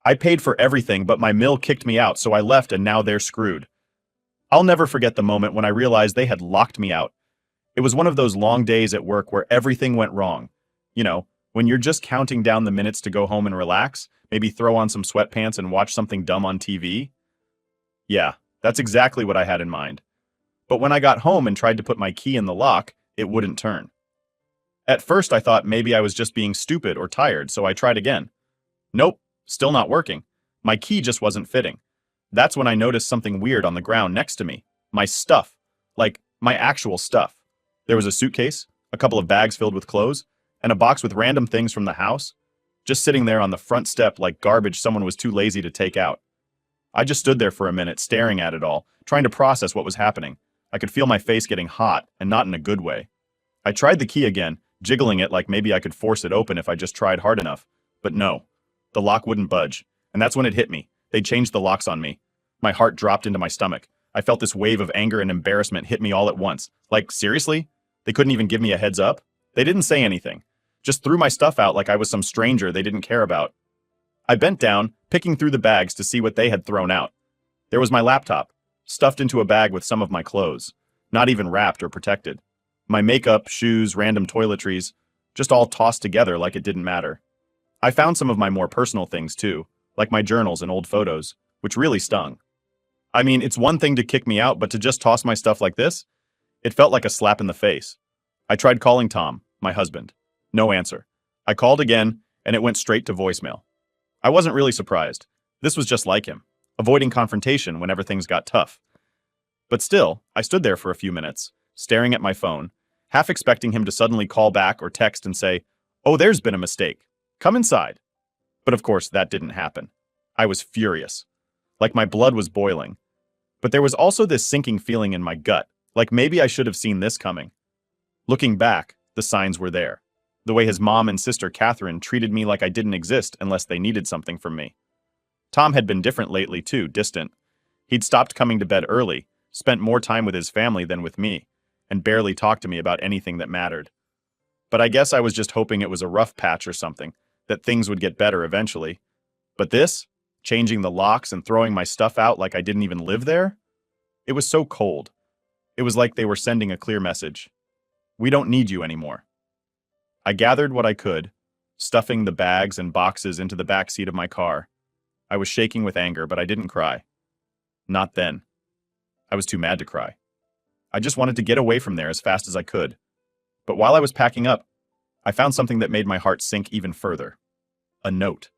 I paid for everything, but my mill kicked me out, so I left and now they're screwed. I'll never forget the moment when I realized they had locked me out. It was one of those long days at work where everything went wrong. You know, when you're just counting down the minutes to go home and relax, maybe throw on some sweatpants and watch something dumb on TV. Yeah, that's exactly what I had in mind. But when I got home and tried to put my key in the lock, it wouldn't turn. At first I thought maybe I was just being stupid or tired, so I tried again. Nope, still not working. My key just wasn't fitting. That's when I noticed something weird on the ground next to me. My stuff. Like, my actual stuff. There was a suitcase, a couple of bags filled with clothes, and a box with random things from the house, just sitting there on the front step like garbage someone was too lazy to take out. I just stood there for a minute, staring at it all, trying to process what was happening. I could feel my face getting hot, and not in a good way. I tried the key again, jiggling it like maybe I could force it open if I just tried hard enough. But no. The lock wouldn't budge, and that's when it hit me. They changed the locks on me. My heart dropped into my stomach. I felt this wave of anger and embarrassment hit me all at once. Like, seriously? They couldn't even give me a heads up? They didn't say anything. Just threw my stuff out like I was some stranger they didn't care about. I bent down, picking through the bags to see what they had thrown out. There was my laptop, stuffed into a bag with some of my clothes, not even wrapped or protected. My makeup, shoes, random toiletries, just all tossed together like it didn't matter. I found some of my more personal things too, like my journals and old photos, which really stung. I mean, it's one thing to kick me out, but to just toss my stuff like this? It felt like a slap in the face. I tried calling Tom, my husband. No answer. I called again, and it went straight to voicemail. I wasn't really surprised. This was just like him, avoiding confrontation whenever things got tough. But still, I stood there for a few minutes, staring at my phone, half expecting him to suddenly call back or text and say, "Oh, there's been a mistake. Come inside." But of course, that didn't happen. I was furious. Like my blood was boiling. But there was also this sinking feeling in my gut, like maybe I should have seen this coming. Looking back, the signs were there. The way his mom and sister Catherine treated me like I didn't exist unless they needed something from me. Tom had been different lately too, distant. He'd stopped coming to bed early, spent more time with his family than with me, and barely talked to me about anything that mattered. But I guess I was just hoping it was a rough patch or something, that things would get better eventually. But this? Changing the locks and throwing my stuff out like I didn't even live there? It was so cold. It was like they were sending a clear message. We don't need you anymore. I gathered what I could, stuffing the bags and boxes into the back seat of my car. I was shaking with anger, but I didn't cry. Not then. I was too mad to cry. I just wanted to get away from there as fast as I could. But while I was packing up, I found something that made my heart sink even further. A note.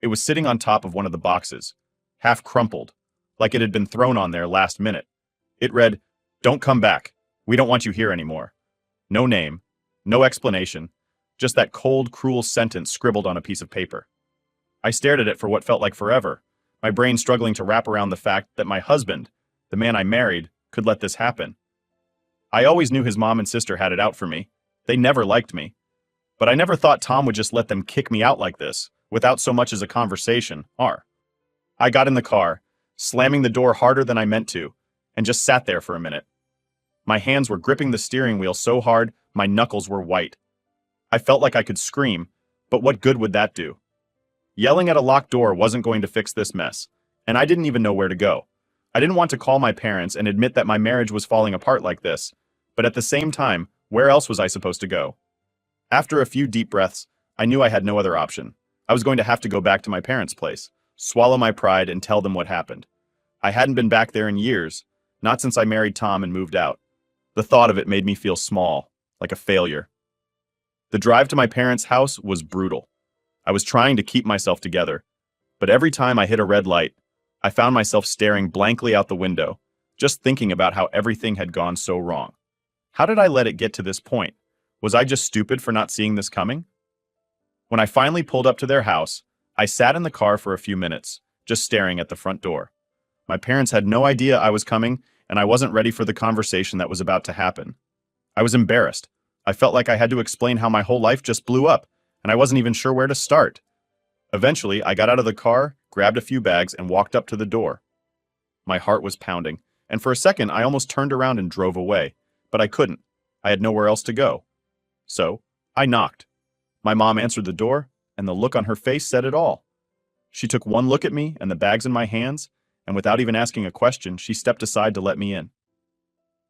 It was sitting on top of one of the boxes, half crumpled, like it had been thrown on there last minute. It read, "Don't come back. We don't want you here anymore." No name, no explanation, just that cold, cruel sentence scribbled on a piece of paper. I stared at it for what felt like forever, my brain struggling to wrap around the fact that my husband, the man I married, could let this happen. I always knew his mom and sister had it out for me. They never liked me. But I never thought Tom would just let them kick me out like this, without so much as a conversation, or. I got in the car, slamming the door harder than I meant to, and just sat there for a minute. My hands were gripping the steering wheel so hard, my knuckles were white. I felt like I could scream, but what good would that do? Yelling at a locked door wasn't going to fix this mess, and I didn't even know where to go. I didn't want to call my parents and admit that my marriage was falling apart like this, but at the same time, where else was I supposed to go? After a few deep breaths, I knew I had no other option. I was going to have to go back to my parents' place, swallow my pride, and tell them what happened. I hadn't been back there in years, not since I married Tom and moved out. The thought of it made me feel small, like a failure. The drive to my parents' house was brutal. I was trying to keep myself together, but every time I hit a red light, I found myself staring blankly out the window, just thinking about how everything had gone so wrong. How did I let it get to this point? Was I just stupid for not seeing this coming? When I finally pulled up to their house, I sat in the car for a few minutes, just staring at the front door. My parents had no idea I was coming, and I wasn't ready for the conversation that was about to happen. I was embarrassed. I felt like I had to explain how my whole life just blew up, and I wasn't even sure where to start. Eventually, I got out of the car, grabbed a few bags, and walked up to the door. My heart was pounding, and for a second I almost turned around and drove away, but I couldn't. I had nowhere else to go. So, I knocked. My mom answered the door, and the look on her face said it all. She took one look at me and the bags in my hands, and without even asking a question, she stepped aside to let me in.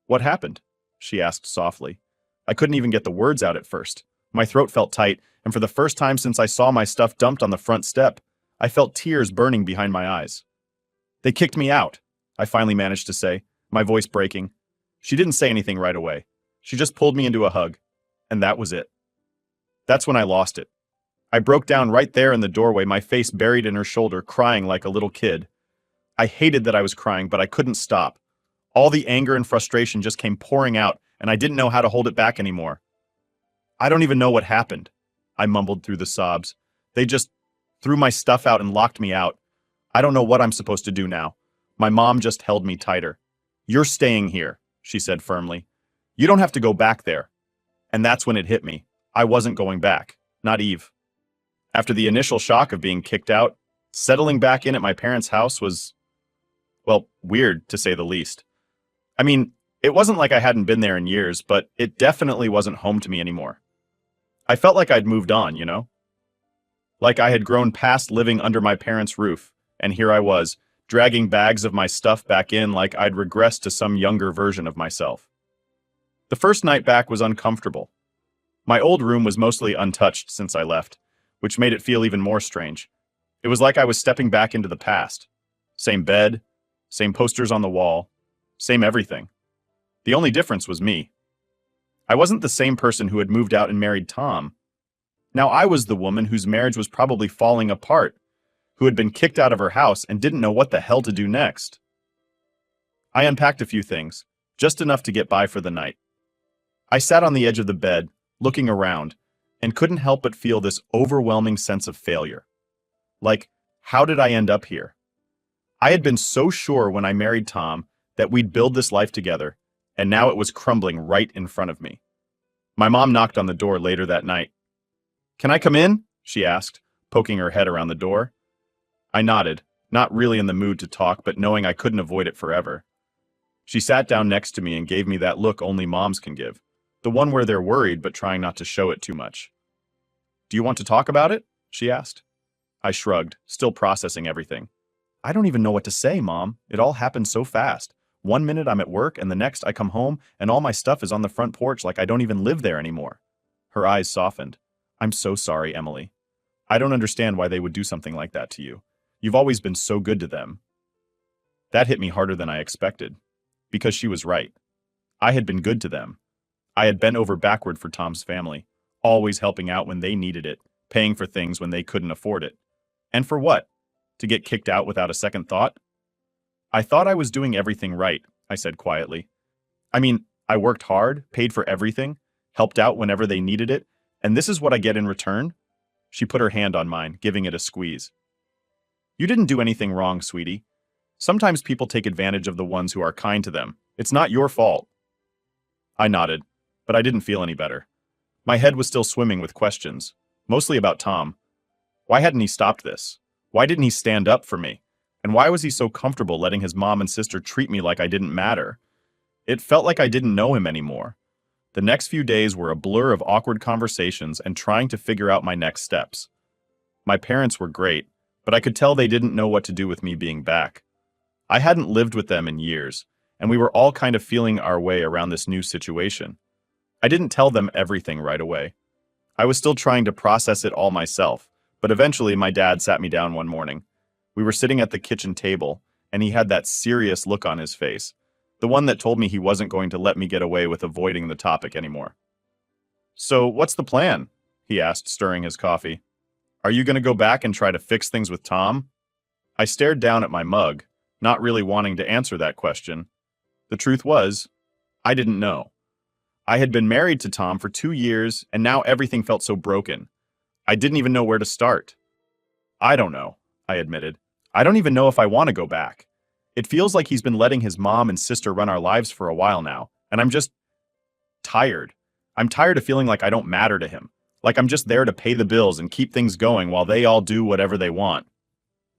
"What happened?" she asked softly. I couldn't even get the words out at first. My throat felt tight, and for the first time since I saw my stuff dumped on the front step, I felt tears burning behind my eyes. "They kicked me out," I finally managed to say, my voice breaking. She didn't say anything right away. She just pulled me into a hug, and that was it. That's when I lost it. I broke down right there in the doorway, my face buried in her shoulder, crying like a little kid. I hated that I was crying, but I couldn't stop. All the anger and frustration just came pouring out, and I didn't know how to hold it back anymore. "I don't even know what happened," I mumbled through the sobs. "They just threw my stuff out and locked me out. I don't know what I'm supposed to do now." My mom just held me tighter. "You're staying here," she said firmly. "You don't have to go back there." And that's when it hit me. I wasn't going back. Not Eve. After the initial shock of being kicked out, settling back in at my parents' house was, well, weird to say the least. I mean, it wasn't like I hadn't been there in years, but it definitely wasn't home to me anymore. I felt like I'd moved on, you know? Like I had grown past living under my parents' roof, and here I was, dragging bags of my stuff back in like I'd regressed to some younger version of myself. The first night back was uncomfortable. My old room was mostly untouched since I left, which made it feel even more strange. It was like I was stepping back into the past. Same bed, same posters on the wall, same everything. The only difference was me. I wasn't the same person who had moved out and married Tom. Now I was the woman whose marriage was probably falling apart, who had been kicked out of her house and didn't know what the hell to do next. I unpacked a few things, just enough to get by for the night. I sat on the edge of the bed, looking around, and couldn't help but feel this overwhelming sense of failure. Like, how did I end up here? I had been so sure when I married Tom that we'd build this life together, and now it was crumbling right in front of me. My mom knocked on the door later that night. "Can I come in?" she asked, poking her head around the door. I nodded, not really in the mood to talk, but knowing I couldn't avoid it forever. She sat down next to me and gave me that look only moms can give, the one where they're worried but trying not to show it too much. "Do you want to talk about it?" she asked. I shrugged, still processing everything. "I don't even know what to say, Mom. It all happened so fast. One minute I'm at work, and the next I come home, and all my stuff is on the front porch like I don't even live there anymore." Her eyes softened. "I'm so sorry, Emily. I don't understand why they would do something like that to you. You've always been so good to them." That hit me harder than I expected, because she was right. I had been good to them. I had bent over backward for Tom's family, always helping out when they needed it, paying for things when they couldn't afford it. And for what? To get kicked out without a second thought? "I thought I was doing everything right," I said quietly. "I mean, I worked hard, paid for everything, helped out whenever they needed it, and this is what I get in return?" She put her hand on mine, giving it a squeeze. "You didn't do anything wrong, sweetie. Sometimes people take advantage of the ones who are kind to them. It's not your fault." I nodded, but I didn't feel any better. My head was still swimming with questions, mostly about Tom. Why hadn't he stopped this? Why didn't he stand up for me? And why was he so comfortable letting his mom and sister treat me like I didn't matter? It felt like I didn't know him anymore. The next few days were a blur of awkward conversations and trying to figure out my next steps. My parents were great, but I could tell they didn't know what to do with me being back. I hadn't lived with them in years, and we were all kind of feeling our way around this new situation. I didn't tell them everything right away. I was still trying to process it all myself, but eventually my dad sat me down one morning. We were sitting at the kitchen table, and he had that serious look on his face, the one that told me he wasn't going to let me get away with avoiding the topic anymore. "So, what's the plan?" he asked, stirring his coffee. "Are you going to go back and try to fix things with Tom?" I stared down at my mug, not really wanting to answer that question. The truth was, I didn't know. I had been married to Tom for 2 years, and now everything felt so broken. I didn't even know where to start. "I don't know," I admitted. "I don't even know if I want to go back. It feels like he's been letting his mom and sister run our lives for a while now, and I'm just tired. I'm tired of feeling like I don't matter to him, like I'm just there to pay the bills and keep things going while they all do whatever they want."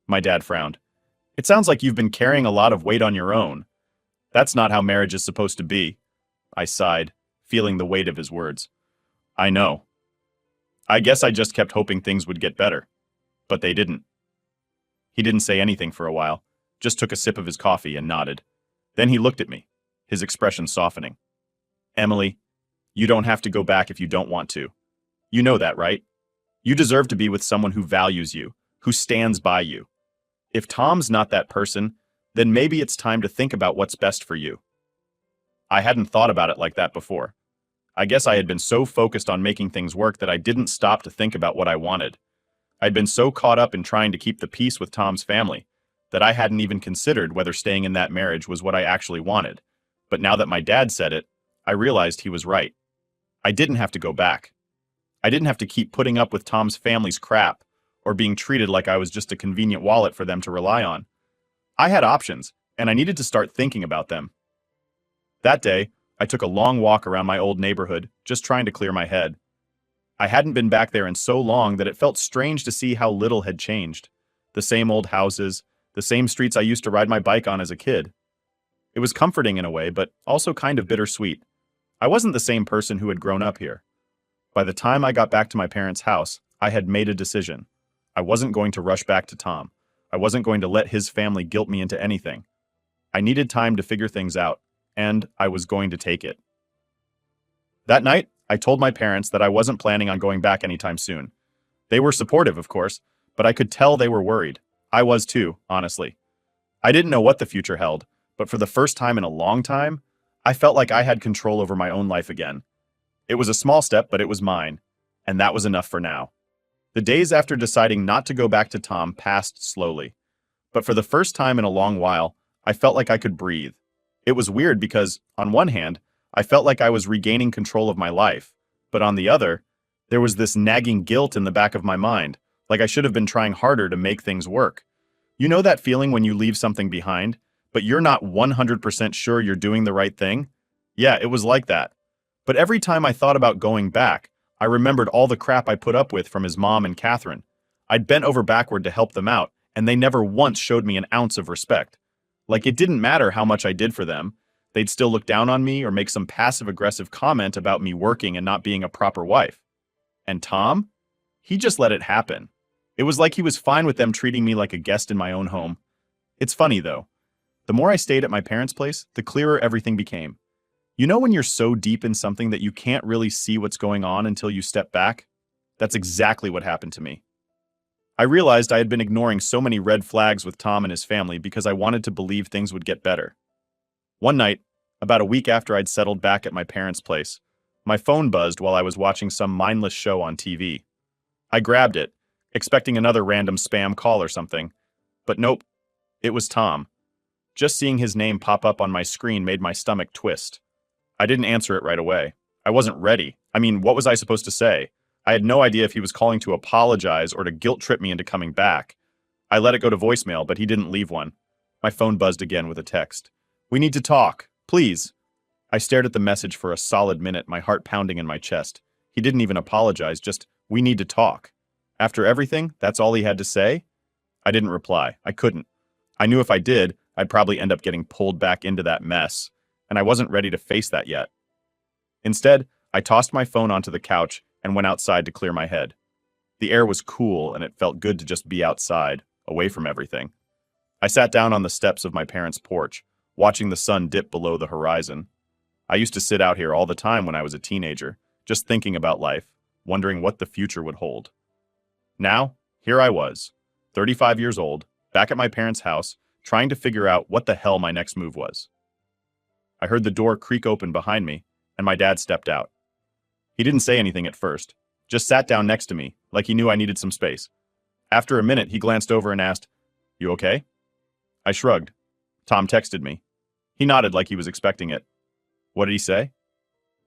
My dad frowned. "It sounds like you've been carrying a lot of weight on your own. That's not how marriage is supposed to be." I sighed, feeling the weight of his words. "I know. I guess I just kept hoping things would get better. But they didn't." He didn't say anything for a while, just took a sip of his coffee and nodded. Then he looked at me, his expression softening. Emily, you don't have to go back if you don't want to. You know that, right? You deserve to be with someone who values you, who stands by you. If Tom's not that person, then maybe it's time to think about what's best for you. I hadn't thought about it like that before. I guess I had been so focused on making things work that I didn't stop to think about what I wanted. I'd been so caught up in trying to keep the peace with Tom's family that I hadn't even considered whether staying in that marriage was what I actually wanted. But now that my dad said it, I realized he was right. I didn't have to go back. I didn't have to keep putting up with Tom's family's crap or being treated like I was just a convenient wallet for them to rely on. I had options, and I needed to start thinking about them. That day, I took a long walk around my old neighborhood, just trying to clear my head. I hadn't been back there in so long that it felt strange to see how little had changed. The same old houses, the same streets I used to ride my bike on as a kid. It was comforting in a way, but also kind of bittersweet. I wasn't the same person who had grown up here. By the time I got back to my parents' house, I had made a decision. I wasn't going to rush back to Tom. I wasn't going to let his family guilt me into anything. I needed time to figure things out, and I was going to take it. That night, I told my parents that I wasn't planning on going back anytime soon. They were supportive, of course, but I could tell they were worried. I was too, honestly. I didn't know what the future held, but for the first time in a long time, I felt like I had control over my own life again. It was a small step, but it was mine, and that was enough for now. The days after deciding not to go back to Tom passed slowly, but for the first time in a long while, I felt like I could breathe. It was weird because, on one hand, I felt like I was regaining control of my life, but on the other, there was this nagging guilt in the back of my mind, like I should have been trying harder to make things work. You know that feeling when you leave something behind, but you're not 100% sure you're doing the right thing? Yeah, it was like that. But every time I thought about going back, I remembered all the crap I put up with from his mom and Catherine. I'd bent over backward to help them out, and they never once showed me an ounce of respect. Like it didn't matter how much I did for them. They'd still look down on me or make some passive-aggressive comment about me working and not being a proper wife. And Tom? He just let it happen. It was like he was fine with them treating me like a guest in my own home. It's funny, though. The more I stayed at my parents' place, the clearer everything became. You know when you're so deep in something that you can't really see what's going on until you step back? That's exactly what happened to me. I realized I had been ignoring so many red flags with Tom and his family because I wanted to believe things would get better. One night, about a week after I'd settled back at my parents' place, my phone buzzed while I was watching some mindless show on TV. I grabbed it, expecting another random spam call or something. But nope, it was Tom. Just seeing his name pop up on my screen made my stomach twist. I didn't answer it right away. I wasn't ready. I mean, what was I supposed to say? I had no idea if he was calling to apologize or to guilt-trip me into coming back. I let it go to voicemail, but he didn't leave one. My phone buzzed again with a text. "We need to talk. Please." I stared at the message for a solid minute, my heart pounding in my chest. He didn't even apologize, just, "We need to talk." After everything, that's all he had to say? I didn't reply. I couldn't. I knew if I did, I'd probably end up getting pulled back into that mess, and I wasn't ready to face that yet. Instead, I tossed my phone onto the couch and went outside to clear my head. The air was cool, and it felt good to just be outside, away from everything. I sat down on the steps of my parents' porch, watching the sun dip below the horizon. I used to sit out here all the time when I was a teenager, just thinking about life, wondering what the future would hold. Now, here I was, 35 years old, back at my parents' house, trying to figure out what the hell my next move was. I heard the door creak open behind me, and my dad stepped out. He didn't say anything at first, just sat down next to me, like he knew I needed some space. After a minute, he glanced over and asked, "You okay?" I shrugged. Tom texted me. He nodded like he was expecting it. What did he say?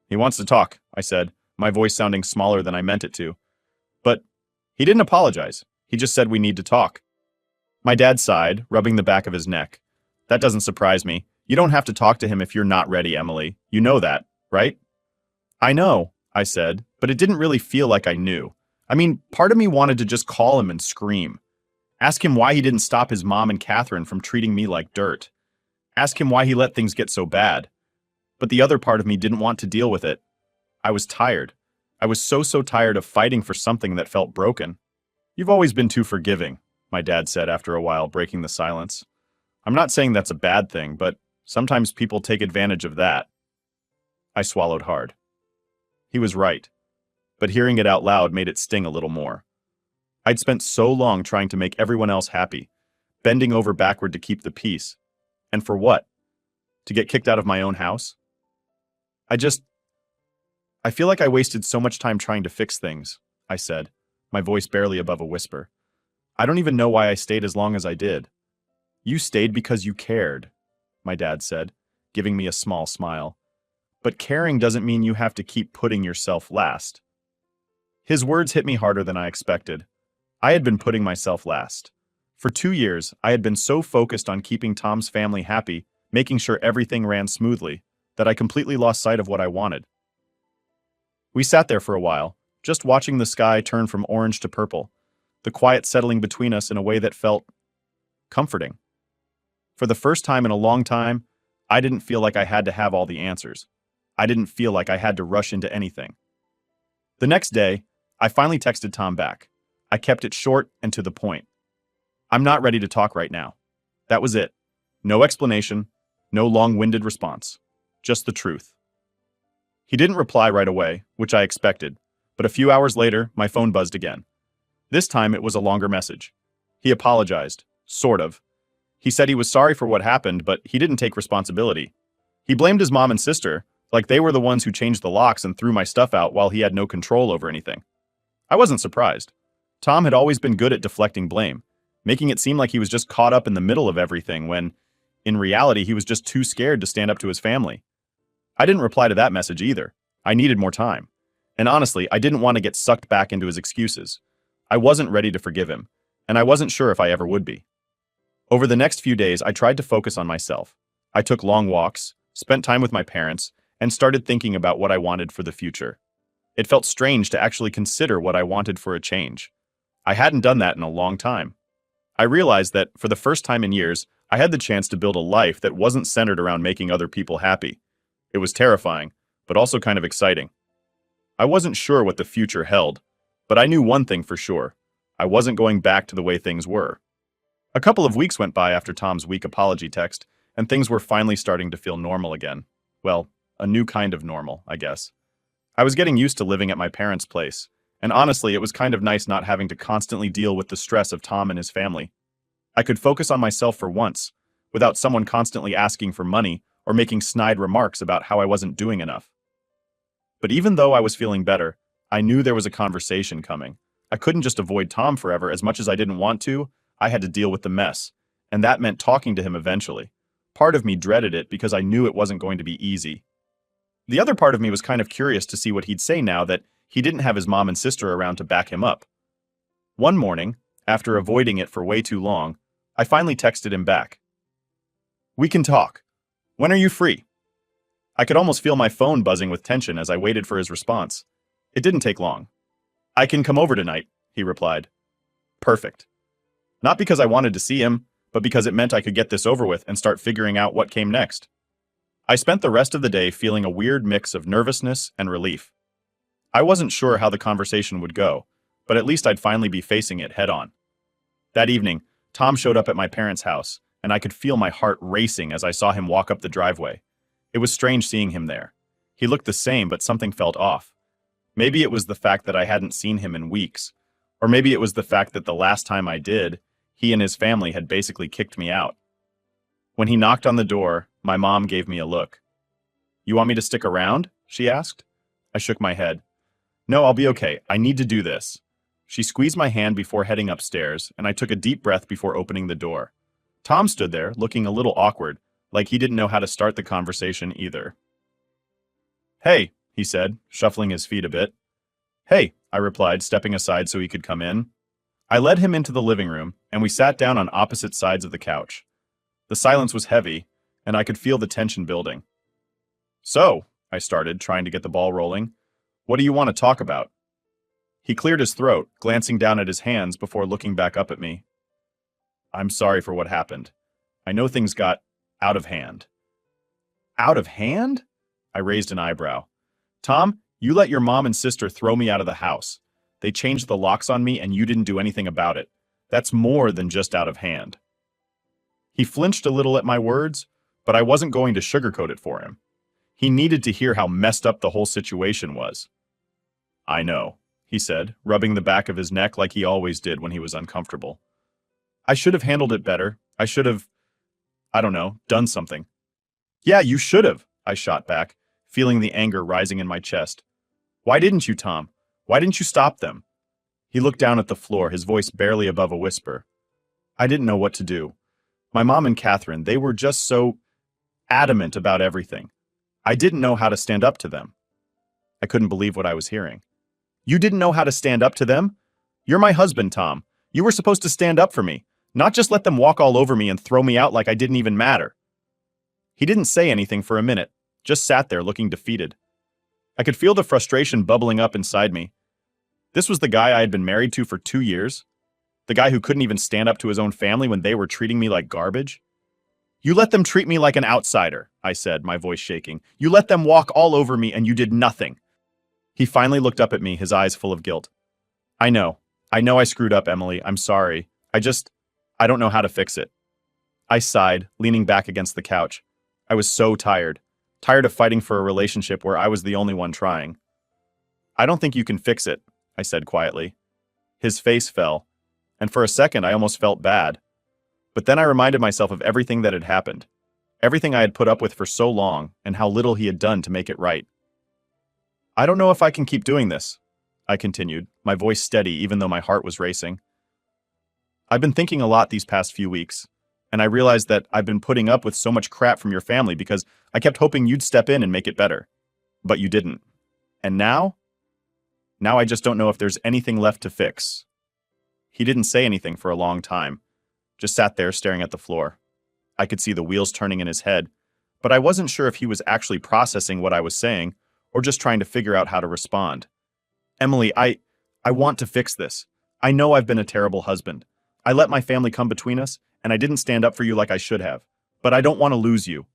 "He wants to talk," I said, my voice sounding smaller than I meant it to. But he didn't apologize. He just said we need to talk. My dad sighed, rubbing the back of his neck. "That doesn't surprise me. You don't have to talk to him if you're not ready, Emily. You know that, right?" "I know," I said, but it didn't really feel like I knew. I mean, part of me wanted to just call him and scream. Ask him why he didn't stop his mom and Catherine from treating me like dirt. Ask him why he let things get so bad. But the other part of me didn't want to deal with it. I was tired. I was so tired of fighting for something that felt broken. "You've always been too forgiving," my dad said after a while, breaking the silence. I'm not saying that's a bad thing, but sometimes people take advantage of that. I swallowed hard. He was right, but hearing it out loud made it sting a little more. I'd spent so long trying to make everyone else happy, bending over backward to keep the peace. And for what? To get kicked out of my own house? I feel like I wasted so much time trying to fix things, I said, my voice barely above a whisper. I don't even know why I stayed as long as I did. You stayed because you cared, my dad said, giving me a small smile. But caring doesn't mean you have to keep putting yourself last. His words hit me harder than I expected. I had been putting myself last. For 2 years, I had been so focused on keeping Tom's family happy, making sure everything ran smoothly, that I completely lost sight of what I wanted. We sat there for a while, just watching the sky turn from orange to purple, the quiet settling between us in a way that felt comforting. For the first time in a long time, I didn't feel like I had to have all the answers. I didn't feel like I had to rush into anything. The next day, I finally texted Tom back. I kept it short and to the point. I'm not ready to talk right now. That was it. No explanation, no long-winded response. Just the truth. He didn't reply right away, which I expected, but a few hours later, my phone buzzed again. This time it was a longer message. He apologized, sort of. He said he was sorry for what happened, but he didn't take responsibility. He blamed his mom and sister, like they were the ones who changed the locks and threw my stuff out while he had no control over anything. I wasn't surprised. Tom had always been good at deflecting blame, making it seem like he was just caught up in the middle of everything when, in reality, he was just too scared to stand up to his family. I didn't reply to that message either. I needed more time. And honestly, I didn't want to get sucked back into his excuses. I wasn't ready to forgive him, and I wasn't sure if I ever would be. Over the next few days, I tried to focus on myself. I took long walks, spent time with my parents, and started thinking about what I wanted for the future. It felt strange to actually consider what I wanted for a change. I hadn't done that in a long time. I realized that, for the first time in years, I had the chance to build a life that wasn't centered around making other people happy. It was terrifying, but also kind of exciting. I wasn't sure what the future held, but I knew one thing for sure. I wasn't going back to the way things were. A couple of weeks went by after Tom's weak apology text, and things were finally starting to feel normal again. Well, a new kind of normal, I guess. I was getting used to living at my parents' place, and honestly, it was kind of nice not having to constantly deal with the stress of Tom and his family. I could focus on myself for once, without someone constantly asking for money or making snide remarks about how I wasn't doing enough. But even though I was feeling better, I knew there was a conversation coming. I couldn't just avoid Tom forever. As much as I didn't want to, I had to deal with the mess, and that meant talking to him eventually. Part of me dreaded it because I knew it wasn't going to be easy. The other part of me was kind of curious to see what he'd say now that he didn't have his mom and sister around to back him up. One morning, after avoiding it for way too long, I finally texted him back. "We can talk. When are you free?" I could almost feel my phone buzzing with tension as I waited for his response. It didn't take long. "I can come over tonight," he replied. Perfect. Not because I wanted to see him, but because it meant I could get this over with and start figuring out what came next. I spent the rest of the day feeling a weird mix of nervousness and relief. I wasn't sure how the conversation would go, but at least I'd finally be facing it head on. That evening, Tom showed up at my parents' house, and I could feel my heart racing as I saw him walk up the driveway. It was strange seeing him there. He looked the same, but something felt off. Maybe it was the fact that I hadn't seen him in weeks, or maybe it was the fact that the last time I did, he and his family had basically kicked me out. When he knocked on the door, my mom gave me a look. "You want me to stick around?" she asked. I shook my head. "No, I'll be okay. I need to do this." She squeezed my hand before heading upstairs, and I took a deep breath before opening the door. Tom stood there, looking a little awkward, like he didn't know how to start the conversation either. "Hey," he said, shuffling his feet a bit. "Hey," I replied, stepping aside so he could come in. I led him into the living room, and we sat down on opposite sides of the couch. The silence was heavy, and I could feel the tension building. "So," I started, trying to get the ball rolling, "what do you want to talk about?" He cleared his throat, glancing down at his hands before looking back up at me. "I'm sorry for what happened. I know things got out of hand." "Out of hand?" I raised an eyebrow. "Tom, you let your mom and sister throw me out of the house. They changed the locks on me and you didn't do anything about it. That's more than just out of hand. He flinched a little at my words, but I wasn't going to sugarcoat it for him. He needed to hear how messed up the whole situation was. I know, he said, rubbing the back of his neck like he always did when he was uncomfortable. I should have handled it better. I should have, I don't know, done something. Yeah, you should have, I shot back, feeling the anger rising in my chest. Why didn't you, Tom? Why didn't you stop them? He looked down at the floor, his voice barely above a whisper. I didn't know what to do. My mom and Catherine, they were just so adamant about everything. I didn't know how to stand up to them. I couldn't believe what I was hearing. You didn't know how to stand up to them? You're my husband, Tom. You were supposed to stand up for me, not just let them walk all over me and throw me out like I didn't even matter. He didn't say anything for a minute, just sat there looking defeated. I could feel the frustration bubbling up inside me. This was the guy I had been married to for 2 years? The guy who couldn't even stand up to his own family when they were treating me like garbage? You let them treat me like an outsider, I said, my voice shaking. You let them walk all over me and you did nothing. He finally looked up at me, his eyes full of guilt. I know I screwed up, Emily. I'm sorry. I don't know how to fix it. I sighed, leaning back against the couch. I was so tired of fighting for a relationship where I was the only one trying. I don't think you can fix it, I said quietly. His face fell, and for a second I almost felt bad. But then I reminded myself of everything that had happened, everything I had put up with for so long, and how little he had done to make it right. I don't know if I can keep doing this, I continued, my voice steady even though my heart was racing. I've been thinking a lot these past few weeks, and I realized that I've been putting up with so much crap from your family because I kept hoping you'd step in and make it better. But you didn't. And now? Now I just don't know if there's anything left to fix. He didn't say anything for a long time, just sat there staring at the floor. I could see the wheels turning in his head, but I wasn't sure if he was actually processing what I was saying or just trying to figure out how to respond. Emily, I want to fix this. I know I've been a terrible husband. I let my family come between us, and I didn't stand up for you like I should have. But I don't want to lose you.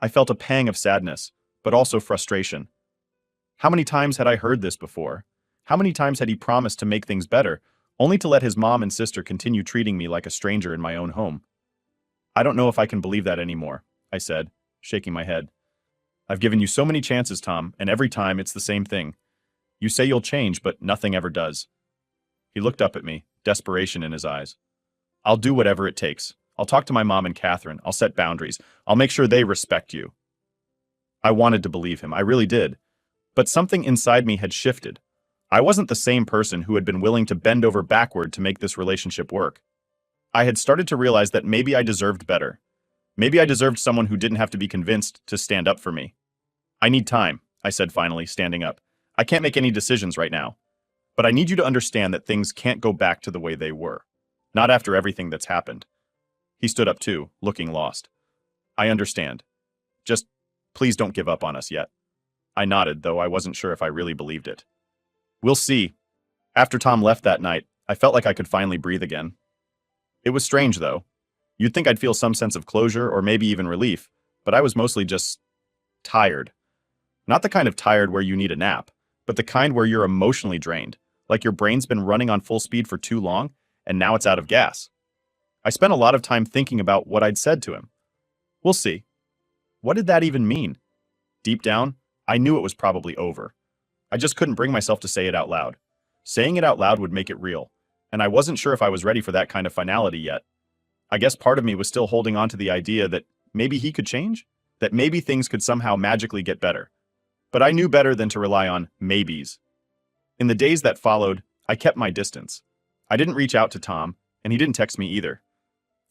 I felt a pang of sadness, but also frustration. How many times had I heard this before? How many times had he promised to make things better, only to let his mom and sister continue treating me like a stranger in my own home? I don't know if I can believe that anymore, I said, shaking my head. I've given you so many chances, Tom, and every time it's the same thing. You say you'll change, but nothing ever does. He looked up at me, desperation in his eyes. I'll do whatever it takes. I'll talk to my mom and Catherine. I'll set boundaries. I'll make sure they respect you. I wanted to believe him. I really did. But something inside me had shifted. I wasn't the same person who had been willing to bend over backward to make this relationship work. I had started to realize that maybe I deserved better. Maybe I deserved someone who didn't have to be convinced to stand up for me. I need time, I said finally, standing up. I can't make any decisions right now. But I need you to understand that things can't go back to the way they were. Not after everything that's happened. He stood up too, looking lost. I understand. Just, please don't give up on us yet. I nodded, though I wasn't sure if I really believed it. We'll see. After Tom left that night, I felt like I could finally breathe again. It was strange, though. You'd think I'd feel some sense of closure or maybe even relief, but I was mostly just tired. Not the kind of tired where you need a nap, but the kind where you're emotionally drained, like your brain's been running on full speed for too long, and now it's out of gas. I spent a lot of time thinking about what I'd said to him. We'll see. What did that even mean? Deep down, I knew it was probably over. I just couldn't bring myself to say it out loud. Saying it out loud would make it real, and I wasn't sure if I was ready for that kind of finality yet. I guess part of me was still holding on to the idea that maybe he could change, that maybe things could somehow magically get better. But I knew better than to rely on maybes. In the days that followed, I kept my distance. I didn't reach out to Tom, and he didn't text me either.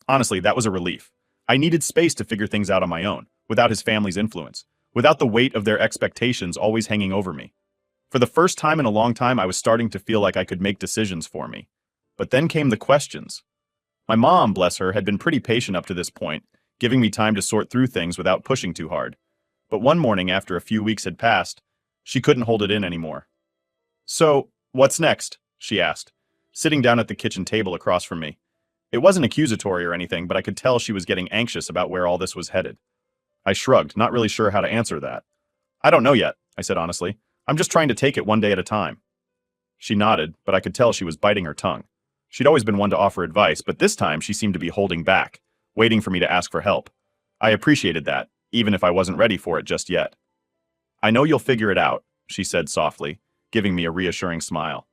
Honestly, that was a relief. I needed space to figure things out on my own, without his family's influence, without the weight of their expectations always hanging over me. For the first time in a long time, I was starting to feel like I could make decisions for me. But then came the questions. My mom, bless her, had been pretty patient up to this point, giving me time to sort through things without pushing too hard. But one morning after a few weeks had passed, she couldn't hold it in anymore. So, what's next? She asked, sitting down at the kitchen table across from me. It wasn't accusatory or anything, but I could tell she was getting anxious about where all this was headed. I shrugged, not really sure how to answer that. I don't know yet, I said honestly. I'm just trying to take it one day at a time. She nodded, but I could tell she was biting her tongue. She'd always been one to offer advice, but this time she seemed to be holding back, waiting for me to ask for help. I appreciated that, even if I wasn't ready for it just yet. "I know you'll figure it out," she said softly, giving me a reassuring smile.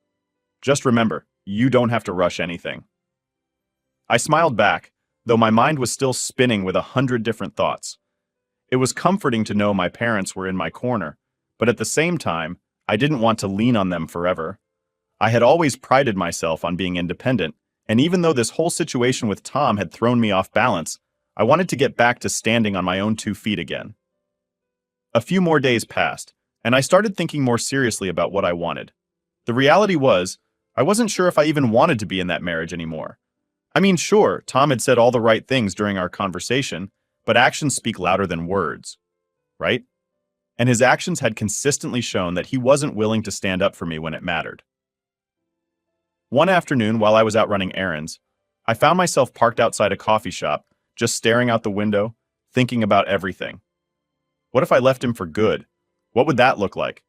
"Just remember, you don't have to rush anything." I smiled back, though my mind was still spinning with 100 different thoughts. It was comforting to know my parents were in my corner, but at the same time, I didn't want to lean on them forever. I had always prided myself on being independent, and even though this whole situation with Tom had thrown me off balance, I wanted to get back to standing on my own 2 feet again. A few more days passed, and I started thinking more seriously about what I wanted. The reality was, I wasn't sure if I even wanted to be in that marriage anymore. I mean, sure, Tom had said all the right things during our conversation, but actions speak louder than words, right? And his actions had consistently shown that he wasn't willing to stand up for me when it mattered. One afternoon, while I was out running errands, I found myself parked outside a coffee shop, just staring out the window, thinking about everything. What if I left him for good? What would that look like?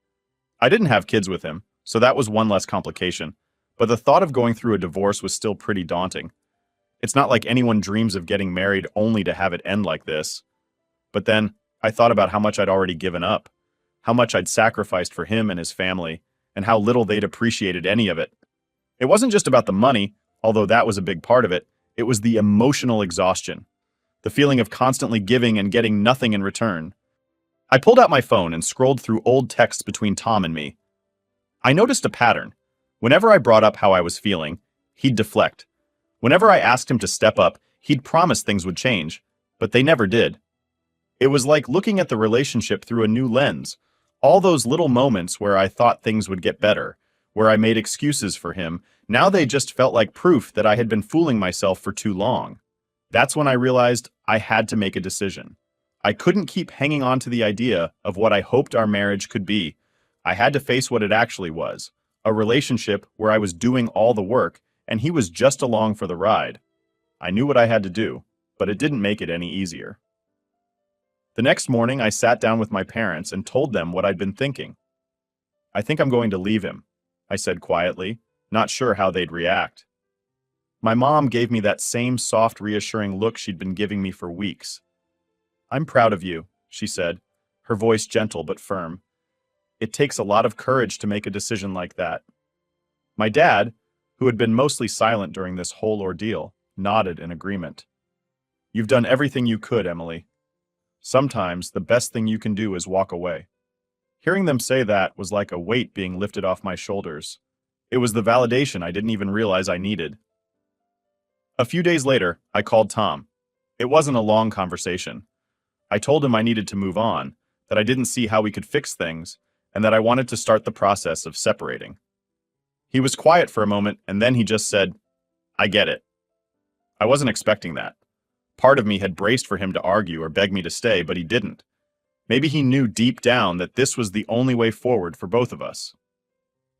I didn't have kids with him, so that was one less complication, but the thought of going through a divorce was still pretty daunting. It's not like anyone dreams of getting married only to have it end like this. But then, I thought about how much I'd already given up, how much I'd sacrificed for him and his family, and how little they'd appreciated any of it. It wasn't just about the money, although that was a big part of it. It was the emotional exhaustion, the feeling of constantly giving and getting nothing in return. I pulled out my phone and scrolled through old texts between Tom and me. I noticed a pattern. Whenever I brought up how I was feeling, he'd deflect. Whenever I asked him to step up, he'd promise things would change, but they never did. It was like looking at the relationship through a new lens. All those little moments where I thought things would get better, where I made excuses for him, now they just felt like proof that I had been fooling myself for too long. That's when I realized I had to make a decision. I couldn't keep hanging on to the idea of what I hoped our marriage could be. I had to face what it actually was, a relationship where I was doing all the work and he was just along for the ride. I knew what I had to do, but it didn't make it any easier. The next morning, I sat down with my parents and told them what I'd been thinking. "I think I'm going to leave him," I said quietly, not sure how they'd react. My mom gave me that same soft, reassuring look she'd been giving me for weeks. "I'm proud of you," she said, her voice gentle but firm. "It takes a lot of courage to make a decision like that." My dad, who had been mostly silent during this whole ordeal, nodded in agreement. "You've done everything you could, Emily. Sometimes the best thing you can do is walk away." Hearing them say that was like a weight being lifted off my shoulders. It was the validation I didn't even realize I needed. A few days later, I called Tom. It wasn't a long conversation. I told him I needed to move on, that I didn't see how we could fix things, and that I wanted to start the process of separating. He was quiet for a moment, and then he just said, "I get it." I wasn't expecting that. Part of me had braced for him to argue or beg me to stay, but he didn't. Maybe he knew deep down that this was the only way forward for both of us.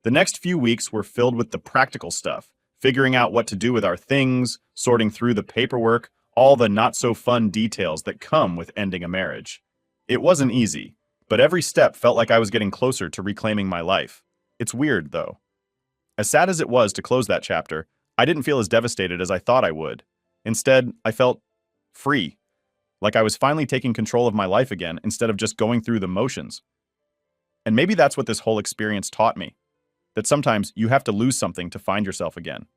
The next few weeks were filled with the practical stuff, figuring out what to do with our things, sorting through the paperwork, all the not-so-fun details that come with ending a marriage. It wasn't easy, but every step felt like I was getting closer to reclaiming my life. It's weird, though. As sad as it was to close that chapter, I didn't feel as devastated as I thought I would. Instead, I felt free, like I was finally taking control of my life again instead of just going through the motions. And maybe that's what this whole experience taught me, that sometimes you have to lose something to find yourself again.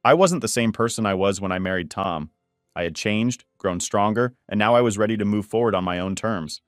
I wasn't the same person I was when I married Tom. I had changed, grown stronger, and now I was ready to move forward on my own terms.